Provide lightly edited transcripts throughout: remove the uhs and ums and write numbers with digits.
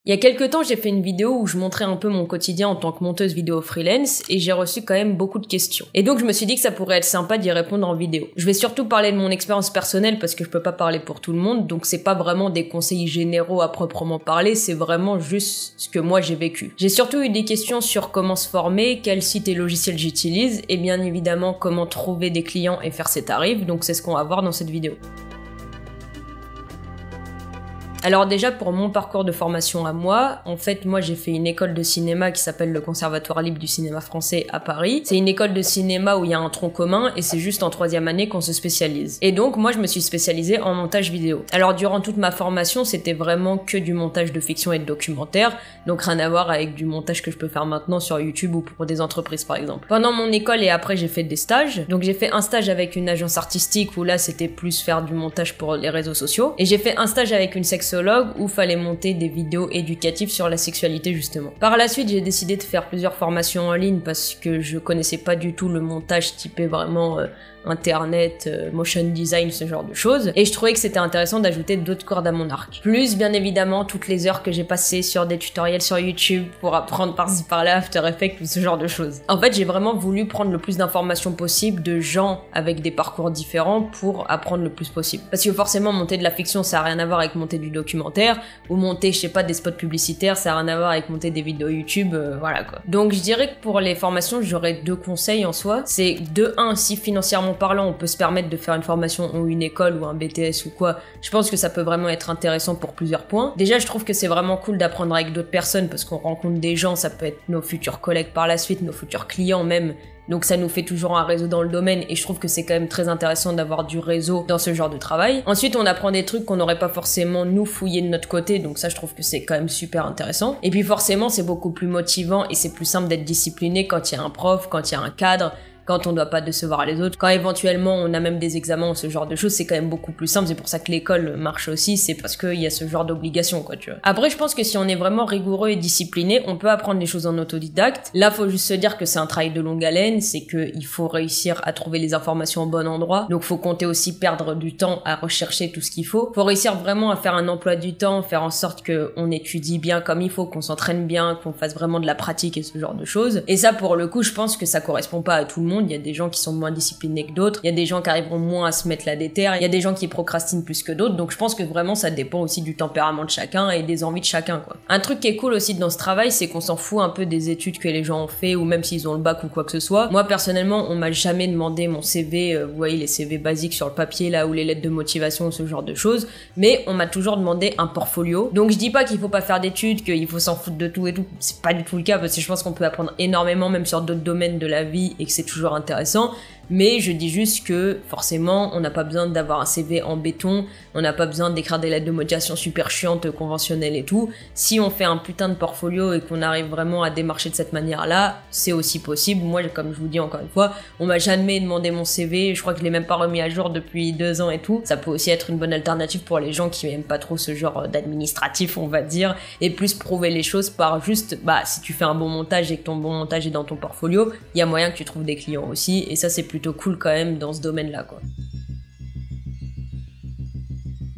Il y a quelques temps, j'ai fait une vidéo où je montrais un peu mon quotidien en tant que monteuse vidéo freelance et j'ai reçu quand même beaucoup de questions. Et donc je me suis dit que ça pourrait être sympa d'y répondre en vidéo. Je vais surtout parler de mon expérience personnelle parce que je peux pas parler pour tout le monde, donc c'est pas vraiment des conseils généraux à proprement parler, c'est vraiment juste ce que moi j'ai vécu. J'ai surtout eu des questions sur comment se former, quels sites et logiciels j'utilise et bien évidemment comment trouver des clients et faire ses tarifs, donc c'est ce qu'on va voir dans cette vidéo. Alors déjà pour mon parcours de formation à moi, en fait moi j'ai fait une école de cinéma qui s'appelle le Conservatoire libre du cinéma français à Paris. C'est une école de cinéma où il y a un tronc commun et c'est juste en 3e année qu'on se spécialise. Et donc moi je me suis spécialisée en montage vidéo. Alors durant toute ma formation c'était vraiment que du montage de fiction et de documentaire, donc rien à voir avec du montage que je peux faire maintenant sur YouTube ou pour des entreprises par exemple. Pendant mon école et après j'ai fait des stages, donc j'ai fait un stage avec une agence artistique où là c'était plus faire du montage pour les réseaux sociaux et j'ai fait un stage avec une sexologue où fallait monter des vidéos éducatives sur la sexualité justement. Par la suite, j'ai décidé de faire plusieurs formations en ligne parce que je connaissais pas du tout le montage typé vraiment internet, motion design, ce genre de choses. Et je trouvais que c'était intéressant d'ajouter d'autres cordes à mon arc. Plus, bien évidemment, toutes les heures que j'ai passées sur des tutoriels sur YouTube pour apprendre par-ci par-là After Effects ou ce genre de choses. En fait, j'ai vraiment voulu prendre le plus d'informations possible de gens avec des parcours différents pour apprendre le plus possible. Parce que forcément, monter de la fiction, ça a rien à voir avec monter du documentaire, ou monter, je sais pas, des spots publicitaires, ça a rien à voir avec monter des vidéos YouTube, voilà quoi. Donc je dirais que pour les formations, j'aurais 2 conseils en soi. C'est de 1, si financièrement parlant, on peut se permettre de faire une formation ou une école ou un BTS ou quoi, je pense que ça peut vraiment être intéressant pour plusieurs points. Déjà, je trouve que c'est vraiment cool d'apprendre avec d'autres personnes parce qu'on rencontre des gens, ça peut être nos futurs collègues par la suite, nos futurs clients même. Donc ça nous fait toujours un réseau dans le domaine et je trouve que c'est quand même très intéressant d'avoir du réseau dans ce genre de travail. Ensuite, on apprend des trucs qu'on n'aurait pas forcément nous fouillé de notre côté, donc ça je trouve que c'est quand même super intéressant. Et puis forcément, c'est beaucoup plus motivant et c'est plus simple d'être discipliné quand il y a un prof, quand il y a un cadre, quand on doit pas décevoir les autres, quand éventuellement on a même des examens ou ce genre de choses, c'est quand même beaucoup plus simple. C'est pour ça que l'école marche aussi, c'est parce qu'il y a ce genre d'obligation, quoi, tu vois. Après, je pense que si on est vraiment rigoureux et discipliné, on peut apprendre les choses en autodidacte. Là, faut juste se dire que c'est un travail de longue haleine, c'est qu'il faut réussir à trouver les informations au bon endroit. Donc, faut compter aussi perdre du temps à rechercher tout ce qu'il faut. Faut réussir vraiment à faire un emploi du temps, faire en sorte qu'on étudie bien comme il faut, qu'on s'entraîne bien, qu'on fasse vraiment de la pratique et ce genre de choses. Et ça, pour le coup, je pense que ça correspond pas à tout le monde. Il y a des gens qui sont moins disciplinés que d'autres, il y a des gens qui arriveront moins à se mettre la déterre, il y a des gens qui procrastinent plus que d'autres, donc je pense que vraiment ça dépend aussi du tempérament de chacun et des envies de chacun, quoi. Un truc qui est cool aussi dans ce travail, c'est qu'on s'en fout un peu des études que les gens ont fait ou même s'ils ont le bac ou quoi que ce soit. Moi personnellement, on m'a jamais demandé mon CV, vous voyez les CV basiques sur le papier là ou les lettres de motivation ou ce genre de choses, mais on m'a toujours demandé un portfolio. Donc je dis pas qu'il faut pas faire d'études, qu'il faut s'en foutre de tout et tout, c'est pas du tout le cas parce que je pense qu'on peut apprendre énormément même sur d'autres domaines de la vie et que c'est toujours intéressant. Mais je dis juste que forcément on n'a pas besoin d'avoir un CV en béton, on n'a pas besoin d'écrire des lettres de motivation super chiantes, conventionnelles et tout. Si on fait un putain de portfolio et qu'on arrive vraiment à démarcher de cette manière-là, c'est aussi possible. Moi, comme je vous dis encore une fois, on m'a jamais demandé mon CV, je crois que je l'ai même pas remis à jour depuis 2 ans et tout. Ça peut aussi être une bonne alternative pour les gens qui aiment pas trop ce genre d'administratif, on va dire, et plus prouver les choses par juste, si tu fais un bon montage et que ton bon montage est dans ton portfolio, il y a moyen que tu trouves des clients aussi, et ça c'est plutôt cool quand même dans ce domaine-là, quoi.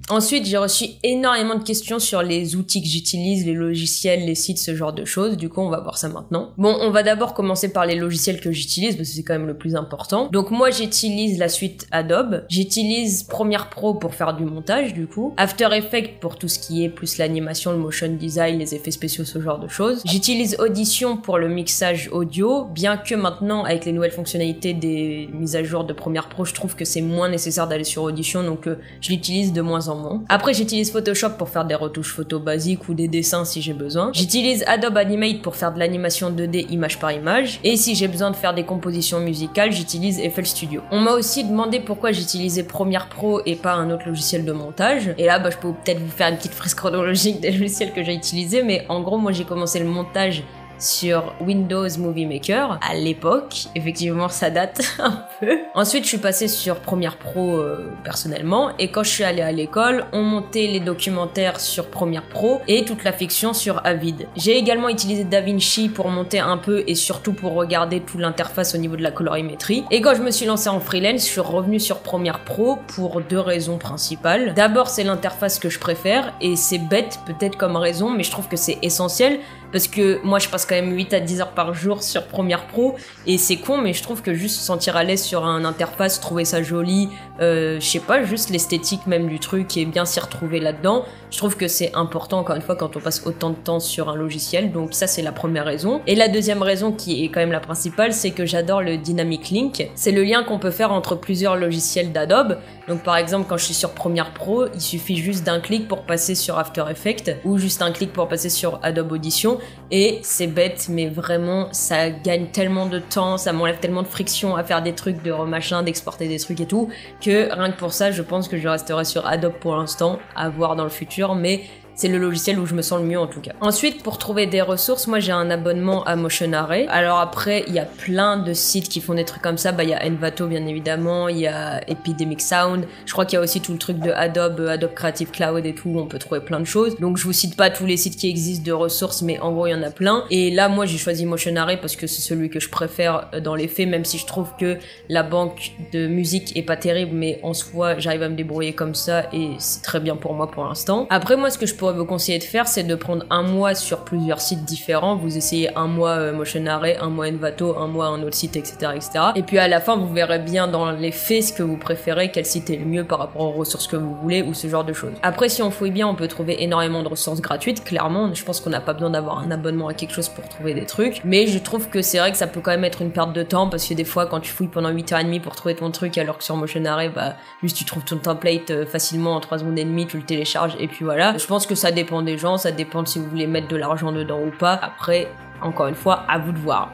Ensuite, j'ai reçu énormément de questions sur les outils que j'utilise, les logiciels, les sites, ce genre de choses. Du coup, on va voir ça maintenant. Bon, on va d'abord commencer par les logiciels que j'utilise parce que c'est quand même le plus important. Donc moi, j'utilise la suite Adobe. J'utilise Premiere Pro pour faire du montage, du coup. After Effects pour tout ce qui est plus l'animation, le motion design, les effets spéciaux, ce genre de choses. J'utilise Audition pour le mixage audio, bien que maintenant, avec les nouvelles fonctionnalités des mises à jour de Premiere Pro, je trouve que c'est moins nécessaire d'aller sur Audition, donc je l'utilise de moins en moins. Après, j'utilise Photoshop pour faire des retouches photos basiques ou des dessins si j'ai besoin. J'utilise Adobe Animate pour faire de l'animation 2D image par image. Et si j'ai besoin de faire des compositions musicales, j'utilise FL Studio. On m'a aussi demandé pourquoi j'utilisais Premiere Pro et pas un autre logiciel de montage. Et là, je peux peut-être vous faire une petite fresque chronologique des logiciels que j'ai utilisés, mais en gros, moi j'ai commencé le montage sur Windows Movie Maker à l'époque. Effectivement, ça date un peu. Ensuite, je suis passée sur Premiere Pro personnellement, et quand je suis allée à l'école, on montait les documentaires sur Premiere Pro et toute la fiction sur Avid. J'ai également utilisé DaVinci pour monter un peu et surtout pour regarder toute l'interface au niveau de la colorimétrie. Et quand je me suis lancée en freelance, je suis revenue sur Premiere Pro pour 2 raisons principales. D'abord, c'est l'interface que je préfère, et c'est bête peut-être comme raison, mais je trouve que c'est essentiel. Parce que moi je passe quand même 8 à 10 heures par jour sur Premiere Pro, et c'est con, mais je trouve que juste se sentir à l'aise sur un interface, trouver ça joli, je sais pas, juste l'esthétique même du truc et bien s'y retrouver là-dedans, je trouve que c'est important encore une fois quand on passe autant de temps sur un logiciel. Donc ça c'est la première raison. Et la deuxième raison, qui est quand même la principale, c'est que j'adore le Dynamic Link. C'est le lien qu'on peut faire entre plusieurs logiciels d'Adobe. Donc par exemple quand je suis sur Premiere Pro, il suffit juste d'un clic pour passer sur After Effects, ou juste un clic pour passer sur Adobe Audition. Et c'est bête, mais vraiment, ça gagne tellement de temps, ça m'enlève tellement de friction à faire des trucs de remachin, d'exporter des trucs et tout, que rien que pour ça, je pense que je resterai sur Adobe pour l'instant, à voir dans le futur, mais c'est le logiciel où je me sens le mieux en tout cas. Ensuite, pour trouver des ressources, moi j'ai un abonnement à Motion Array. Alors après, il y a plein de sites qui font des trucs comme ça. Bah il y a Envato bien évidemment, il y a Epidemic Sound. Je crois qu'il y a aussi tout le truc de Adobe Creative Cloud et tout, où on peut trouver plein de choses. Donc je vous cite pas tous les sites qui existent de ressources, mais en gros il y en a plein. Et là moi j'ai choisi Motion Array parce que c'est celui que je préfère dans les faits, même si je trouve que la banque de musique est pas terrible, mais en soi j'arrive à me débrouiller comme ça et c'est très bien pour moi pour l'instant. Après moi ce que je pourrais vous conseiller de faire, c'est de prendre un mois sur plusieurs sites différents. Vous essayez un mois Motion Array, un mois Envato, un mois un autre site, etc., etc. Et puis à la fin, vous verrez bien dans les faits ce que vous préférez, quel site est le mieux par rapport aux ressources que vous voulez ou ce genre de choses. Après, si on fouille bien, on peut trouver énormément de ressources gratuites. Clairement, je pense qu'on n'a pas besoin d'avoir un abonnement à quelque chose pour trouver des trucs. Mais je trouve que c'est vrai que ça peut quand même être une perte de temps, parce que des fois, quand tu fouilles pendant 8h30 pour trouver ton truc, alors que sur Motion Array, bah, juste tu trouves ton template facilement en 3 secondes et demie, tu le télécharges et puis voilà. Je pense que ça dépend des gens, ça dépend si vous voulez mettre de l'argent dedans ou pas. Après, encore une fois, à vous de voir.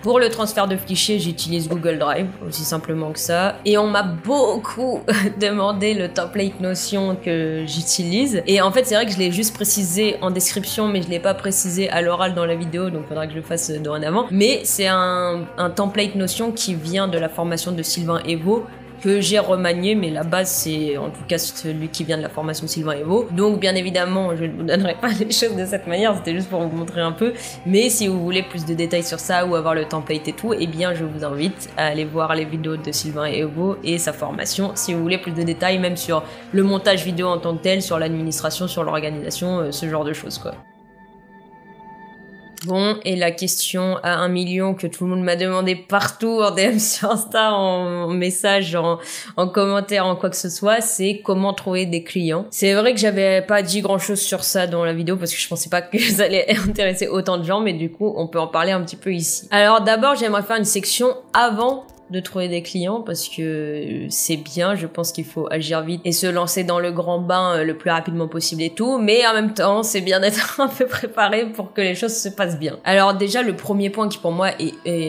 Pour le transfert de fichiers, j'utilise Google Drive, aussi simplement que ça. Et on m'a beaucoup demandé le template Notion que j'utilise. Et en fait, c'est vrai que je l'ai juste précisé en description, mais je l'ai pas précisé à l'oral dans la vidéo, donc il faudra que je le fasse dorénavant. Mais c'est un template Notion qui vient de la formation de Sylvain Evo, que j'ai remanié, mais la base c'est en tout cas celui qui vient de la formation Sylvain Evo. Donc bien évidemment je ne vous donnerai pas les choses de cette manière, c'était juste pour vous montrer un peu, mais si vous voulez plus de détails sur ça ou avoir le template et tout, eh bien je vous invite à aller voir les vidéos de Sylvain Evo et sa formation si vous voulez plus de détails, même sur le montage vidéo en tant que tel, sur l'administration, sur l'organisation, ce genre de choses quoi. Bon, et la question à 1 million que tout le monde m'a demandé partout en DM sur Insta, en message, en commentaire, en quoi que ce soit, c'est comment trouver des clients. C'est vrai que j'avais pas dit grand chose sur ça dans la vidéo parce que je pensais pas que ça allait intéresser autant de gens, mais du coup, on peut en parler un petit peu ici. Alors d'abord, j'aimerais faire une section avant de trouver des clients parce que c'est bien, je pense qu'il faut agir vite et se lancer dans le grand bain le plus rapidement possible et tout, mais en même temps c'est bien d'être un peu préparé pour que les choses se passent bien. Alors déjà le premier point qui pour moi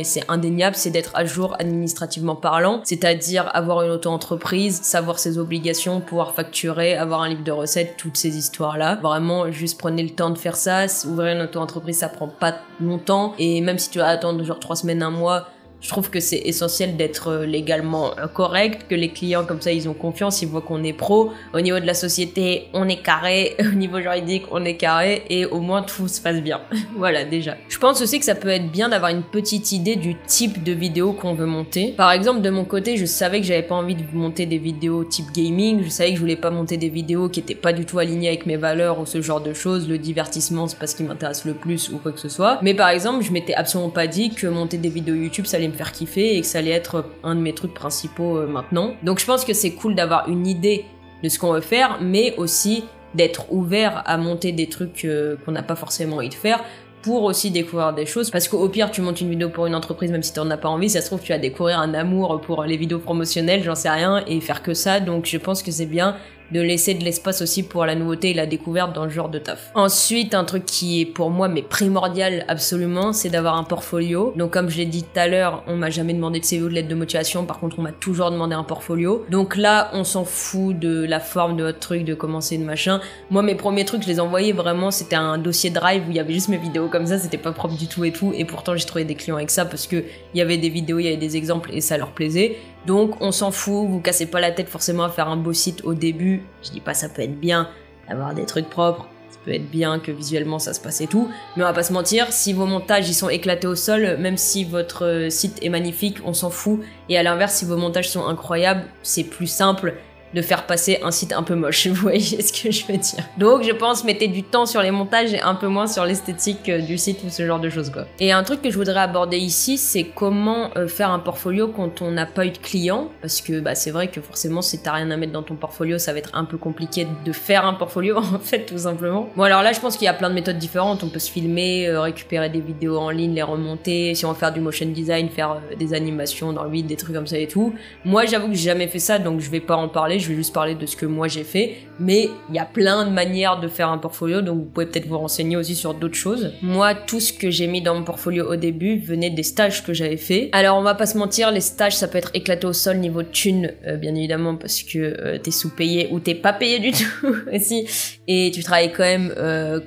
c'est indéniable, c'est d'être à jour administrativement parlant, c'est-à-dire avoir une auto-entreprise, savoir ses obligations, pouvoir facturer, avoir un livre de recettes, toutes ces histoires-là. Vraiment juste prenez le temps de faire ça, ouvrir une auto-entreprise ça prend pas longtemps et même si tu vas attendre genre 3 semaines, 1 mois, je trouve que c'est essentiel d'être légalement correct, que les clients comme ça ils ont confiance, ils voient qu'on est pro. Au niveau de la société, on est carré, au niveau juridique, on est carré et au moins tout se passe bien. Voilà déjà. Je pense aussi que ça peut être bien d'avoir une petite idée du type de vidéo qu'on veut monter. Par exemple, de mon côté, je savais que j'avais pas envie de monter des vidéos type gaming, je savais que je voulais pas monter des vidéos qui étaient pas du tout alignées avec mes valeurs ou ce genre de choses, le divertissement c'est pas ce qui m'intéresse le plus ou quoi que ce soit. Mais par exemple, je m'étais absolument pas dit que monter des vidéos YouTube ça allait me faire kiffer et que ça allait être un de mes trucs principaux maintenant. Donc je pense que c'est cool d'avoir une idée de ce qu'on veut faire, mais aussi d'être ouvert à monter des trucs qu'on n'a pas forcément envie de faire, pour aussi découvrir des choses, parce qu'au pire tu montes une vidéo pour une entreprise même si t'en as pas envie, ça se trouve tu vas découvrir un amour pour les vidéos promotionnelles, j'en sais rien, et faire que ça. Donc je pense que c'est bien de laisser de l'espace aussi pour la nouveauté et la découverte dans le genre de taf. Ensuite, un truc qui est pour moi mais primordial absolument, c'est d'avoir un portfolio. Donc comme je l'ai dit tout à l'heure, on m'a jamais demandé de CV ou de lettre de motivation, par contre on m'a toujours demandé un portfolio. Donc là, on s'en fout de la forme de votre truc, de commencer de machin. Moi, mes premiers trucs, je les envoyais vraiment, c'était un dossier Drive où il y avait juste mes vidéos comme ça, c'était pas propre du tout et tout, et pourtant j'ai trouvé des clients avec ça parce que il y avait des vidéos, il y avait des exemples et ça leur plaisait. Donc on s'en fout, vous cassez pas la tête forcément à faire un beau site au début. Je dis pas ça peut être bien d'avoir des trucs propres, ça peut être bien que visuellement ça se passe et tout, mais on va pas se mentir, si vos montages ils sont éclatés au sol, même si votre site est magnifique, on s'en fout. Et à l'inverse, si vos montages sont incroyables, c'est plus simple de faire passer un site un peu moche, vous voyez ce que je veux dire. Donc je pense mettez du temps sur les montages et un peu moins sur l'esthétique du site ou ce genre de choses quoi. Et un truc que je voudrais aborder ici, c'est comment faire un portfolio quand on n'a pas eu de clients, parce que bah, c'est vrai que forcément si t'as rien à mettre dans ton portfolio, ça va être un peu compliqué de faire un portfolio en fait tout simplement. Bon alors là je pense qu'il y a plein de méthodes différentes, on peut se filmer, récupérer des vidéos en ligne, les remonter, si on veut faire du motion design, faire des animations dans le vide, des trucs comme ça et tout. Moi j'avoue que j'ai jamais fait ça donc je vais pas en parler, je vais juste parler de ce que moi j'ai fait, mais il y a plein de manières de faire un portfolio, donc vous pouvez peut-être vous renseigner aussi sur d'autres choses. Moi, tout ce que j'ai mis dans mon portfolio au début venait des stages que j'avais fait. Alors on va pas se mentir, les stages ça peut être éclaté au sol niveau thune, bien évidemment, parce que t'es sous-payé ou t'es pas payé du tout aussi, et tu travailles quand même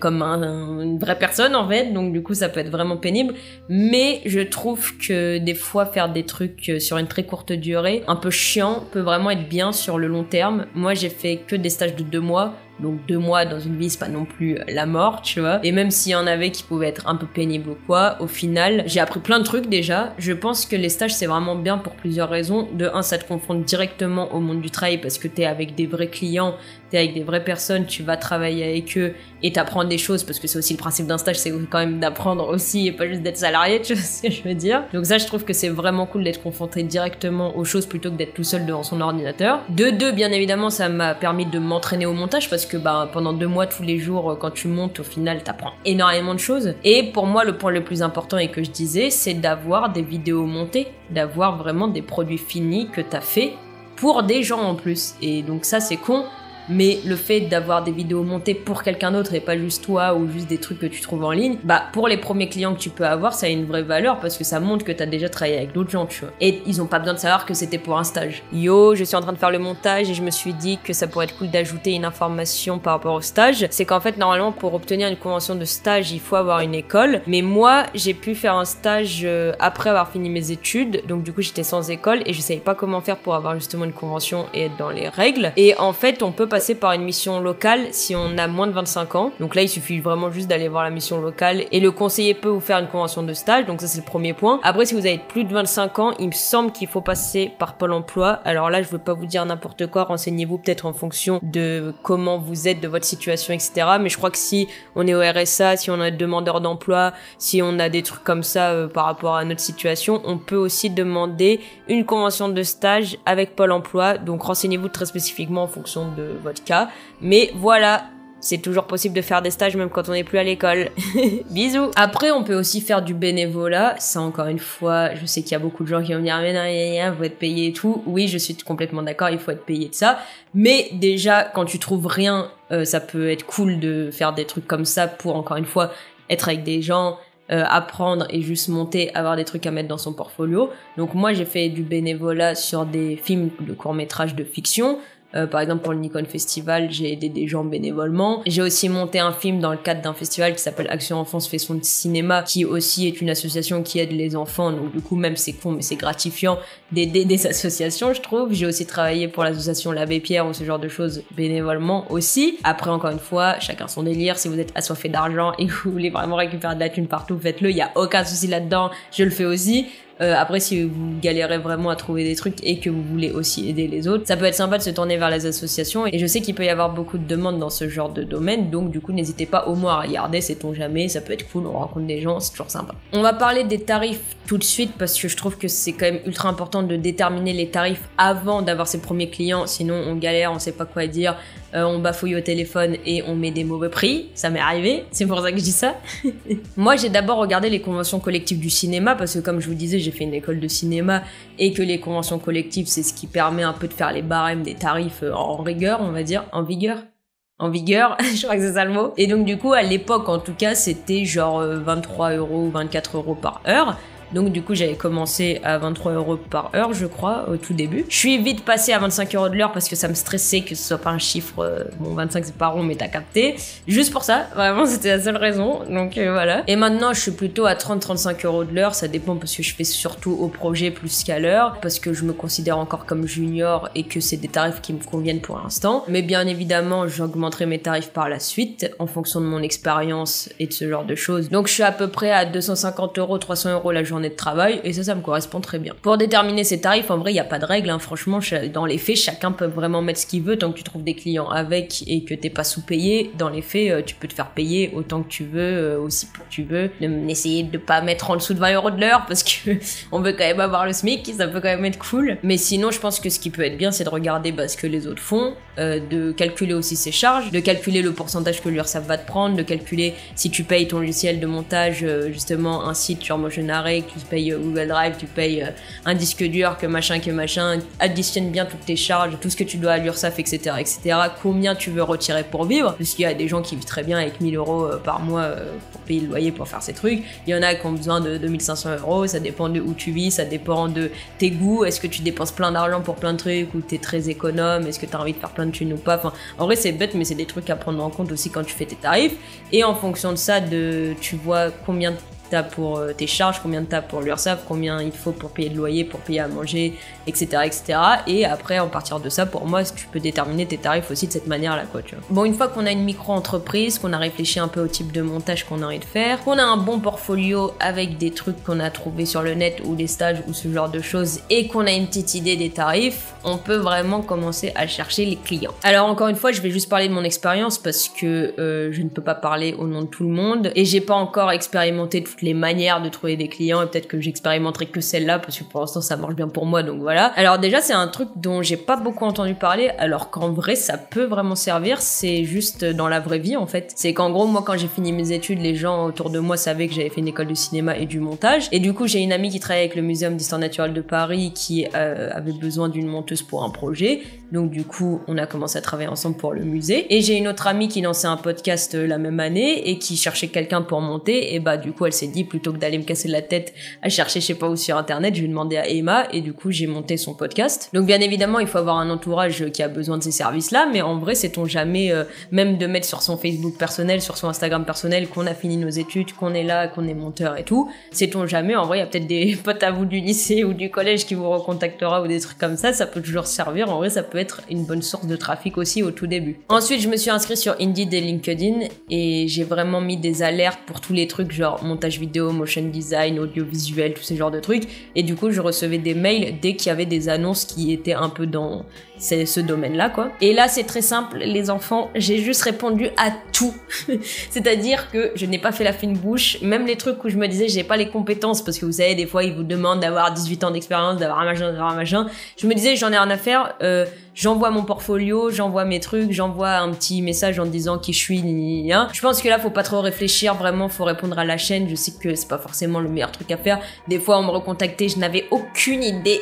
comme une vraie personne en fait, donc du coup ça peut être vraiment pénible, mais je trouve que des fois faire des trucs sur une très courte durée, un peu chiant, peut vraiment être bien sur le long terme. Moi j'ai fait que des stages de 2 mois, donc 2 mois dans une vie c'est pas non plus la mort, tu vois, et même s'il y en avait qui pouvaient être un peu pénibles ou quoi, au final j'ai appris plein de trucs déjà. Je pense que les stages c'est vraiment bien pour plusieurs raisons. De un, ça te confronte directement au monde du travail parce que t'es avec des vrais clients, t'es avec des vraies personnes, tu vas travailler avec eux et t'apprends des choses, parce que c'est aussi le principe d'un stage, c'est quand même d'apprendre aussi et pas juste d'être salarié, tu vois ce que je veux dire. Donc ça je trouve que c'est vraiment cool d'être confronté directement aux choses plutôt que d'être tout seul devant son ordinateur. De deux, bien évidemment ça m'a permis de m'entraîner au montage parce que bah, pendant 2 mois tous les jours quand tu montes au final t'apprends énormément de choses. Et pour moi le point le plus important et que je disais, c'est d'avoir des vidéos montées, d'avoir vraiment des produits finis que t'as fait pour des gens en plus. Et donc ça c'est con, mais le fait d'avoir des vidéos montées pour quelqu'un d'autre et pas juste toi ou juste des trucs que tu trouves en ligne, bah pour les premiers clients que tu peux avoir, ça a une vraie valeur parce que ça montre que t'as déjà travaillé avec d'autres gens, tu vois. Et ils ont pas besoin de savoir que c'était pour un stage. Yo, je suis en train de faire le montage et je me suis dit que ça pourrait être cool d'ajouter une information par rapport au stage. C'est qu'en fait, normalement, pour obtenir une convention de stage, il faut avoir une école. Mais moi, j'ai pu faire un stage après avoir fini mes études. Donc du coup, j'étais sans école et je savais pas comment faire pour avoir justement une convention et être dans les règles. Et en fait, on peut passer par une mission locale si on a moins de 25 ans. Donc là, il suffit vraiment juste d'aller voir la mission locale et le conseiller peut vous faire une convention de stage. Donc ça, c'est le premier point. Après, si vous avez plus de 25 ans, il me semble qu'il faut passer par Pôle emploi. Alors là, je veux pas vous dire n'importe quoi. Renseignez-vous peut-être en fonction de comment vous êtes, de votre situation, etc. Mais je crois que si on est au RSA, si on est demandeur d'emploi, si on a des trucs comme ça par rapport à notre situation, on peut aussi demander une convention de stage avec Pôle emploi. Donc renseignez-vous très spécifiquement en fonction de votre cas. Mais voilà, c'est toujours possible de faire des stages même quand on n'est plus à l'école. Bisous. Après, on peut aussi faire du bénévolat. Ça, encore une fois, je sais qu'il y a beaucoup de gens qui vont me dire « Mais non, faut être payé et tout. » Oui, je suis complètement d'accord, il faut être payé de ça. Mais déjà, quand tu trouves rien, ça peut être cool de faire des trucs comme ça pour, encore une fois, être avec des gens, apprendre et juste monter, avoir des trucs à mettre dans son portfolio. Donc moi, j'ai fait du bénévolat sur des films de courts-métrages de fiction. Par exemple, pour le Nikon Festival, j'ai aidé des gens bénévolement. J'ai aussi monté un film dans le cadre d'un festival qui s'appelle Action Enfance fait son cinéma, qui aussi est une association qui aide les enfants. Donc du coup, même c'est con, mais c'est gratifiant d'aider des associations, je trouve. J'ai aussi travaillé pour l'association l'Abbé Pierre ou ce genre de choses bénévolement aussi. Après, encore une fois, chacun son délire. Si vous êtes assoiffé d'argent et que vous voulez vraiment récupérer de la thune partout, faites-le. Il y a aucun souci là-dedans. Je le fais aussi. Après, si vous galérez vraiment à trouver des trucs et que vous voulez aussi aider les autres, ça peut être sympa de se tourner vers les associations. Et je sais qu'il peut y avoir beaucoup de demandes dans ce genre de domaine, donc du coup, n'hésitez pas au moins à regarder, sait-on jamais, ça peut être cool, on rencontre des gens, c'est toujours sympa. On va parler des tarifs tout de suite parce que je trouve que c'est quand même ultra important de déterminer les tarifs avant d'avoir ses premiers clients, sinon on galère, on sait pas quoi dire. on bafouille au téléphone et on met des mauvais prix. Ça m'est arrivé, c'est pour ça que je dis ça. Moi, j'ai d'abord regardé les conventions collectives du cinéma parce que comme je vous disais, j'ai fait une école de cinéma et que les conventions collectives, c'est ce qui permet un peu de faire les barèmes des tarifs en rigueur, on va dire, en vigueur, je crois que c'est ça le mot. Et donc du coup, à l'époque, en tout cas, c'était genre 23 € ou 24 € par heure. Donc du coup, j'avais commencé à 23 € par heure, je crois, au tout début. Je suis vite passée à 25 € de l'heure parce que ça me stressait que ce soit pas un chiffre... bon, 25 c'est pas rond, mais t'as capté. Juste pour ça, vraiment, c'était la seule raison. Donc voilà. Et maintenant, je suis plutôt à 30-35 € de l'heure. Ça dépend parce que je fais surtout au projet plus qu'à l'heure. Parce que je me considère encore comme junior et que c'est des tarifs qui me conviennent pour l'instant. Mais bien évidemment, j'augmenterai mes tarifs par la suite en fonction de mon expérience et de ce genre de choses. Donc je suis à peu près à 250 €, 300 € la journée de travail et ça me correspond très bien. Pour déterminer ces tarifs, en vrai, il n'y a pas de règle, hein. Franchement, dans les faits, chacun peut vraiment mettre ce qu'il veut tant que tu trouves des clients avec et que t'es pas sous-payé. Dans les faits, tu peux te faire payer autant que tu veux, aussi peu que tu veux. Essayez de pas mettre en dessous de 20 € de l'heure parce que on veut quand même avoir le SMIC, ça peut quand même être cool. Mais sinon, je pense que ce qui peut être bien, c'est de regarder ce que les autres font, de calculer aussi ses charges, de calculer le pourcentage que l'URSSAF va te prendre, de calculer si tu payes ton logiciel de montage, justement un site sur Motion Array, tu payes Google Drive, tu payes un disque dur, que machin, additionne bien toutes tes charges, tout ce que tu dois à l'URSSAF, etc., combien tu veux retirer pour vivre, parce qu'il y a des gens qui vivent très bien avec 1000 € par mois pour payer le loyer, pour faire ces trucs, il y en a qui ont besoin de 2500 €, ça dépend de où tu vis, ça dépend de tes goûts, est-ce que tu dépenses plein d'argent pour plein de trucs, ou t'es très économe, est-ce que t'as envie de faire plein de thunes ou pas, enfin, en vrai c'est bête, mais c'est des trucs à prendre en compte aussi quand tu fais tes tarifs, et en fonction de ça, tu vois combien t'as pour tes charges, combien t'as pour l'URSSAF, combien il faut pour payer le loyer, pour payer à manger, etc., et après, à partir de ça, pour moi, tu peux déterminer tes tarifs aussi de cette manière-là, quoi, tu vois. Bon, une fois qu'on a une micro-entreprise, qu'on a réfléchi un peu au type de montage qu'on a envie de faire, qu'on a un bon portfolio avec des trucs qu'on a trouvés sur le net ou des stages ou ce genre de choses, et qu'on a une petite idée des tarifs, on peut vraiment commencer à chercher les clients. Alors, encore une fois, je vais juste parler de mon expérience parce que je ne peux pas parler au nom de tout le monde, et j'ai pas encore expérimenté toutes les manières de trouver des clients, et peut-être que j'expérimenterai que celle-là parce que pour l'instant ça marche bien pour moi, donc voilà. Alors déjà, c'est un truc dont j'ai pas beaucoup entendu parler, alors qu'en vrai ça peut vraiment servir, c'est juste dans la vraie vie en fait. C'est qu'en gros, moi quand j'ai fini mes études, les gens autour de moi savaient que j'avais fait une école de cinéma et du montage, et du coup j'ai une amie qui travaille avec le Muséum d'Histoire Naturelle de Paris qui avait besoin d'une monteuse pour un projet, donc du coup on a commencé à travailler ensemble pour le musée, et j'ai une autre amie qui lançait un podcast la même année et qui cherchait quelqu'un pour monter, et du coup elle s'est dit, plutôt que d'aller me casser la tête à chercher je sais pas où sur internet, je vais demander à Emma, et du coup j'ai monté son podcast. Donc bien évidemment il faut avoir un entourage qui a besoin de ces services là, mais en vrai sait-on jamais, même de mettre sur son Facebook personnel, sur son Instagram personnel qu'on a fini nos études, qu'on est là, qu'on est monteur et tout, sait-on jamais, en vrai il y a peut-être des potes à vous du lycée ou du collège qui vous recontactera ou des trucs comme ça peut toujours servir, en vrai ça peut être une bonne source de trafic aussi au tout début. Ensuite je me suis inscrite sur Indeed et LinkedIn et j'ai vraiment mis des alertes pour tous les trucs genre montage vidéo, motion design, audiovisuel, tous ces genres de trucs, et du coup je recevais des mails dès qu'il y avait des annonces qui étaient un peu dans ce domaine-là, quoi. Et là c'est très simple les enfants, j'ai juste répondu à tout. C'est-à-dire que je n'ai pas fait la fine bouche, même les trucs où je me disais j'ai pas les compétences, parce que vous savez des fois ils vous demandent d'avoir 18 ans d'expérience, d'avoir un machin, je me disais j'en ai rien à faire, j'envoie mon portfolio, j'envoie mes trucs, j'envoie un petit message en disant qui je suis, Je pense que là faut pas trop réfléchir, vraiment faut répondre à la chaîne. Je sais que c'est pas forcément le meilleur truc à faire, des fois on me recontactait, je n'avais aucune idée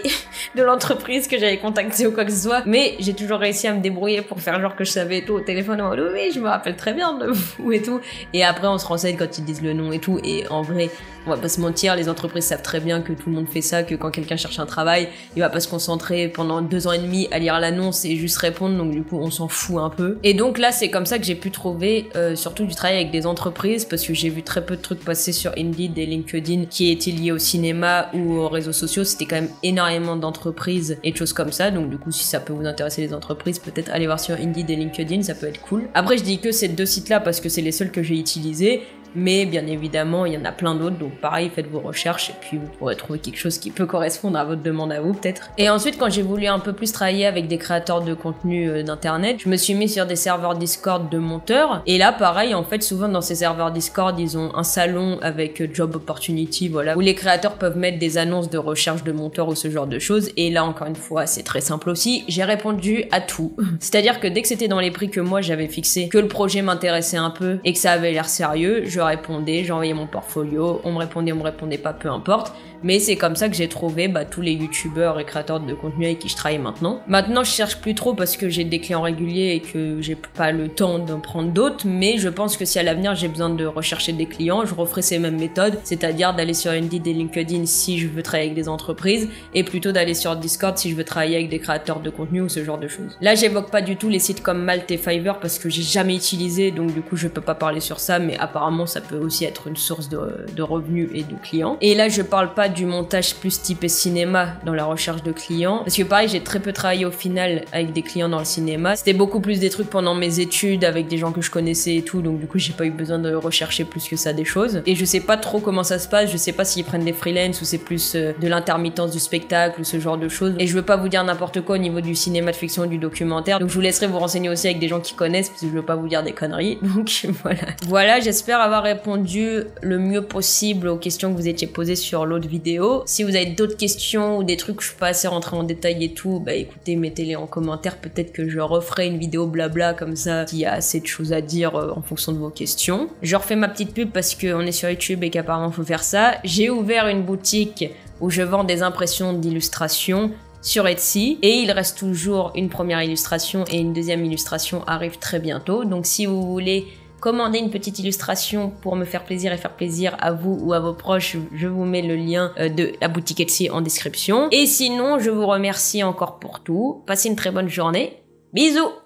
de l'entreprise que j'avais contactée ou quoi que ce soit, mais j'ai toujours réussi à me débrouiller pour faire genre que je savais et tout au téléphone, oui je me rappelle très bien de vous et tout, et après on se renseigne quand ils disent le nom et tout, et en vrai on va pas se mentir, les entreprises savent très bien que tout le monde fait ça, que quand quelqu'un cherche un travail, il va pas se concentrer pendant 2 ans et demi à lire l'annonce et juste répondre, donc du coup on s'en fout un peu. Et donc là c'est comme ça que j'ai pu trouver surtout du travail avec des entreprises, parce que j'ai vu très peu de trucs passer sur Indeed et LinkedIn qui étaient liés au cinéma ou aux réseaux sociaux, c'était quand même énormément d'entreprises et de choses comme ça, donc du coup si ça peut vous intéresser les entreprises, peut-être aller voir sur Indeed et LinkedIn, ça peut être cool. Après je dis que ces 2 sites là parce que c'est les seuls que j'ai utilisés, mais bien évidemment il y en a plein d'autres, donc pareil, faites vos recherches et puis vous pourrez trouver quelque chose qui peut correspondre à votre demande à vous peut-être. Et ensuite, quand j'ai voulu un peu plus travailler avec des créateurs de contenu d'internet, je me suis mis sur des serveurs Discord de monteurs, et là pareil, en fait souvent dans ces serveurs Discord ils ont un salon avec Job Opportunity, voilà, où les créateurs peuvent mettre des annonces de recherche de monteurs ou ce genre de choses, et là encore une fois c'est très simple aussi, j'ai répondu à tout. C'est-à-dire que dès que c'était dans les prix que moi j'avais fixé, que le projet m'intéressait un peu et que ça avait l'air sérieux, je répondais, j'envoyais mon portfolio, on me répondait pas, peu importe. Mais c'est comme ça que j'ai trouvé tous les youtubeurs et créateurs de contenu avec qui je travaille maintenant. Maintenant, je cherche plus trop parce que j'ai des clients réguliers et que j'ai pas le temps d'en prendre d'autres, mais je pense que si à l'avenir j'ai besoin de rechercher des clients, je referai ces mêmes méthodes, c'est-à-dire d'aller sur Indeed et LinkedIn si je veux travailler avec des entreprises, et plutôt d'aller sur Discord si je veux travailler avec des créateurs de contenu ou ce genre de choses. Là, j'évoque pas du tout les sites comme Malt et Fiverr parce que j'ai jamais utilisé, donc du coup je peux pas parler sur ça, mais apparemment ça peut aussi être une source de revenus et de clients. Et là, je parle pas du montage plus type cinéma dans la recherche de clients, parce que pareil, j'ai très peu travaillé au final avec des clients dans le cinéma. C'était beaucoup plus des trucs pendant mes études avec des gens que je connaissais et tout, donc du coup j'ai pas eu besoin de rechercher plus que ça des choses. Et je sais pas trop comment ça se passe, je sais pas s'ils prennent des freelance ou c'est plus de l'intermittence du spectacle ou ce genre de choses. Et je veux pas vous dire n'importe quoi au niveau du cinéma de fiction, du documentaire, donc je vous laisserai vous renseigner aussi avec des gens qui connaissent, parce que je veux pas vous dire des conneries. Donc voilà. Voilà, j'espère avoir répondu le mieux possible aux questions que vous étiez posées sur l'autre vidéo. Si vous avez d'autres questions ou des trucs que je suis pas assez rentré en détail et tout, écoutez, mettez-les en commentaire, peut-être que je referai une vidéo blabla comme ça, qui a assez de choses à dire en fonction de vos questions. Je refais ma petite pub parce qu'on est sur YouTube et qu'apparemment faut faire ça. J'ai ouvert une boutique où je vends des impressions d'illustrations sur Etsy, et il reste toujours une première illustration et une deuxième illustration arrive très bientôt, donc si vous voulez commander une petite illustration pour me faire plaisir et faire plaisir à vous ou à vos proches, je vous mets le lien de la boutique Etsy en description. Et sinon, je vous remercie encore pour tout. Passez une très bonne journée. Bisous!